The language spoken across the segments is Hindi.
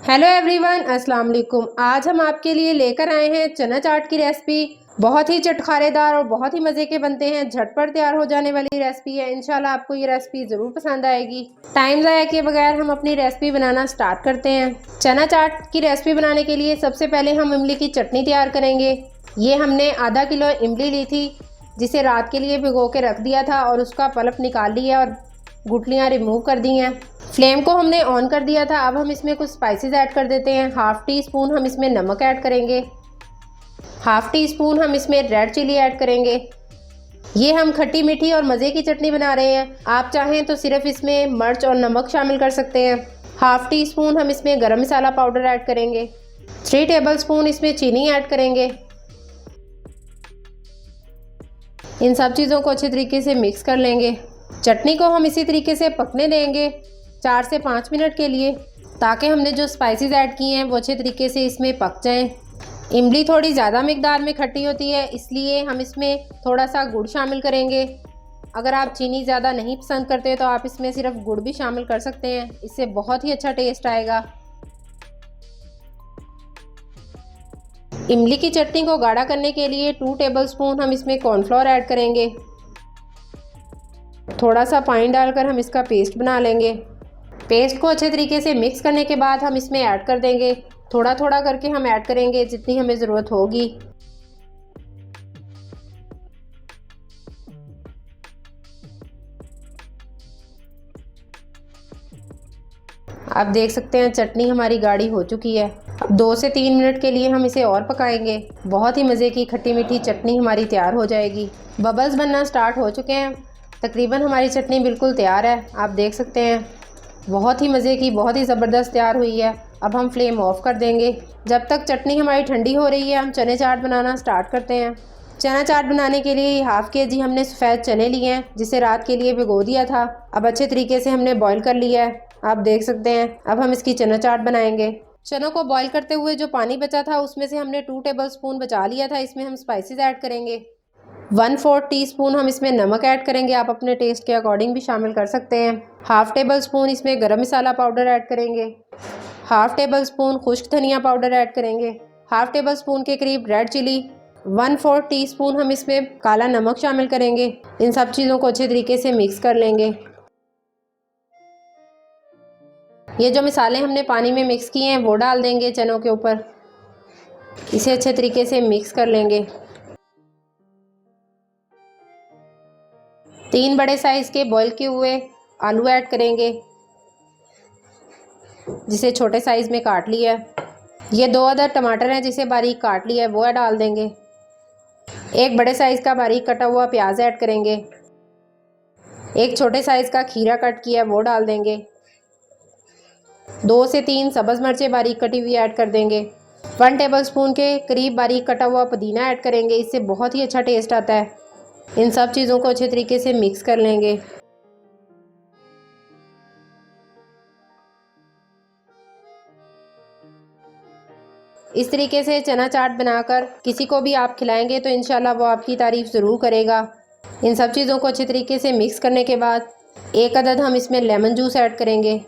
हेलो एवरीवन, अस्सलाम वालेकुम। आज हम आपके लिए लेकर आए हैं चना चाट की रेसिपी। बहुत ही चटखारेदार और बहुत ही मज़े के बनते हैं। झटपट तैयार हो जाने वाली रेसिपी है। इंशाल्लाह आपको ये रेसिपी ज़रूर पसंद आएगी। टाइम ज़ाया किए बगैर हम अपनी रेसिपी बनाना स्टार्ट करते हैं। चना चाट की रेसिपी बनाने के लिए सबसे पहले हम इमली की चटनी तैयार करेंगे। ये हमने आधा किलो इमली ली थी, जिसे रात के लिए भिगो के रख दिया था और उसका पल्प निकाल लिया और गुठलियाँ रिमूव कर दी हैं। फ्लेम को हमने ऑन कर दिया था। अब हम इसमें कुछ स्पाइसेस ऐड कर देते हैं। हाफ़ टी स्पून हम इसमें नमक ऐड करेंगे। हाफ़ टी स्पून हम इसमें रेड चिली ऐड करेंगे। ये हम खट्टी मीठी और मज़े की चटनी बना रहे हैं। आप चाहें तो सिर्फ इसमें मिर्च और नमक शामिल कर सकते हैं। हाफ़ टी स्पून हम इसमें गरम मसाला पाउडर ऐड करेंगे। 3 टेबल स्पून इसमें चीनी ऐड करेंगे। इन सब चीज़ों को अच्छे तरीके से मिक्स कर लेंगे। चटनी को हम इसी तरीके से पकने देंगे 4 से 5 मिनट के लिए, ताकि हमने जो स्पाइसेस ऐड किए हैं वो अच्छे तरीके से इसमें पक जाएं। इमली थोड़ी ज़्यादा मिकदार में खट्टी होती है, इसलिए हम इसमें थोड़ा सा गुड़ शामिल करेंगे। अगर आप चीनी ज़्यादा नहीं पसंद करते तो आप इसमें सिर्फ गुड़ भी शामिल कर सकते हैं। इससे बहुत ही अच्छा टेस्ट आएगा। इमली की चटनी को गाढ़ा करने के लिए 2 टेबल स्पून हम इसमें कॉर्नफ्लोर ऐड करेंगे। थोड़ा सा पानी डालकर हम इसका पेस्ट बना लेंगे। पेस्ट को अच्छे तरीके से मिक्स करने के बाद हम इसमें ऐड कर देंगे। थोड़ा थोड़ा करके हम ऐड करेंगे जितनी हमें ज़रूरत होगी। आप देख सकते हैं चटनी हमारी गाढ़ी हो चुकी है। अब 2 से 3 मिनट के लिए हम इसे और पकाएंगे। बहुत ही मज़े की खट्टी मीठी चटनी हमारी तैयार हो जाएगी। बबल्स बनना स्टार्ट हो चुके हैं। तकरीबन हमारी चटनी बिल्कुल तैयार है। आप देख सकते हैं बहुत ही मज़े की, बहुत ही ज़बरदस्त तैयार हुई है। अब हम फ्लेम ऑफ कर देंगे। जब तक चटनी हमारी ठंडी हो रही है हम चने चाट बनाना स्टार्ट करते हैं। चना चाट बनाने के लिए हाफ़ के जी हमने सफ़ेद चने लिए हैं, जिसे रात के लिए भिगो दिया था। अब अच्छे तरीके से हमने बॉईल कर लिया है। आप देख सकते हैं। अब हम इसकी चना चाट बनाएंगे। चनों को बॉईल करते हुए जो पानी बचा था उसमें से हमने 2 टेबल स्पून बचा लिया था। इसमें हम स्पाइसेस ऐड करेंगे। 1/4 टीस्पून हम इसमें नमक ऐड करेंगे। आप अपने टेस्ट के अकॉर्डिंग भी शामिल कर सकते हैं। हाफ़ टेबल स्पून इसमें गरम मसाला पाउडर ऐड करेंगे। हाफ़ टेबल स्पून खुश्क धनिया पाउडर ऐड करेंगे। हाफ़ टेबल स्पून के करीब रेड चिली। 1/4 टीस्पून हम इसमें काला नमक शामिल करेंगे। इन सब चीज़ों को अच्छे तरीके से मिक्स कर लेंगे। ये जो मसाले हमने पानी में मिक्स किए हैं वो डाल देंगे चनों के ऊपर। इसे अच्छे तरीके से मिक्स कर लेंगे। 3 बड़े साइज़ के बॉईल किए हुए आलू ऐड करेंगे, जिसे छोटे साइज़ में काट लिया है। ये 2 अदद टमाटर हैं जिसे बारीक काट लिया है, वो डाल देंगे। 1 बड़े साइज़ का बारीक कटा हुआ प्याज ऐड करेंगे। 1 छोटे साइज़ का खीरा कट किया वो डाल देंगे। 2 से 3 सब्ज़ मिर्चें बारीक कटी हुई ऐड कर देंगे। 1 टेबल स्पून के करीब बारीक कटा हुआ पुदीना ऐड करेंगे। इससे बहुत ही अच्छा टेस्ट आता है। इन सब चीज़ों को अच्छे तरीके से मिक्स कर लेंगे। इस तरीके से चना चाट बनाकर किसी को भी आप खिलाएंगे तो इंशाल्लाह वो आपकी तारीफ़ ज़रूर करेगा। इन सब चीज़ों को अच्छे तरीके से मिक्स करने के बाद 1 अदद हम इसमें लेमन जूस ऐड करेंगे।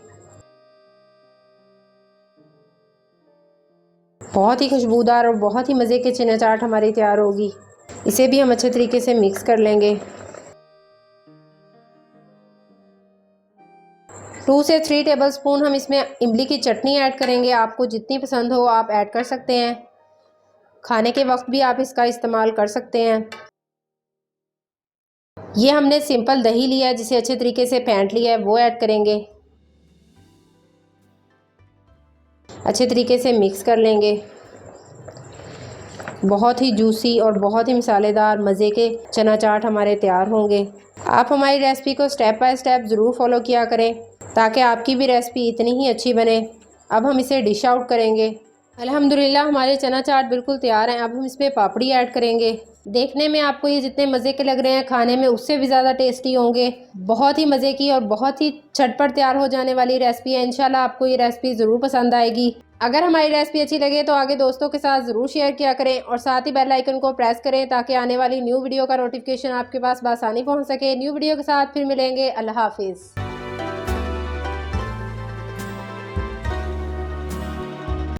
बहुत ही खुशबूदार और बहुत ही मज़े के चना चाट हमारी तैयार होगी। इसे भी हम अच्छे तरीके से मिक्स कर लेंगे। 2 से 3 टेबल स्पून हम इसमें इमली की चटनी ऐड करेंगे। आपको जितनी पसंद हो आप ऐड कर सकते हैं। खाने के वक्त भी आप इसका इस्तेमाल कर सकते हैं। ये हमने सिंपल दही लिया है जिसे अच्छे तरीके से फेंट लिया है, वो ऐड करेंगे। अच्छे तरीके से मिक्स कर लेंगे। बहुत ही जूसी और बहुत ही मसालेदार मज़े के चना चाट हमारे तैयार होंगे। आप हमारी रेसिपी को स्टेप बाय स्टेप ज़रूर फॉलो किया करें, ताकि आपकी भी रेसिपी इतनी ही अच्छी बने। अब हम इसे डिश आउट करेंगे। अल्हम्दुलिल्लाह हमारे चना चाट बिल्कुल तैयार हैं। अब हम इसमें पापड़ी ऐड करेंगे। देखने में आपको ये जितने मज़े के लग रहे हैं, खाने में उससे भी ज़्यादा टेस्टी होंगे। बहुत ही मज़े की और बहुत ही झटपट तैयार हो जाने वाली रेसिपी है। इंशाल्लाह आपको ये रेसिपी ज़रूर पसंद आएगी। अगर हमारी रेसिपी अच्छी लगे तो आगे दोस्तों के साथ ज़रूर शेयर किया करें और साथ ही बेल आइकन को प्रेस करें, ताकि आने वाली न्यू वीडियो का नोटिफिकेशन आपके पास बआसानी पहुँच सके। न्यू वीडियो के साथ फिर मिलेंगे। अल्लाह हाफिज़।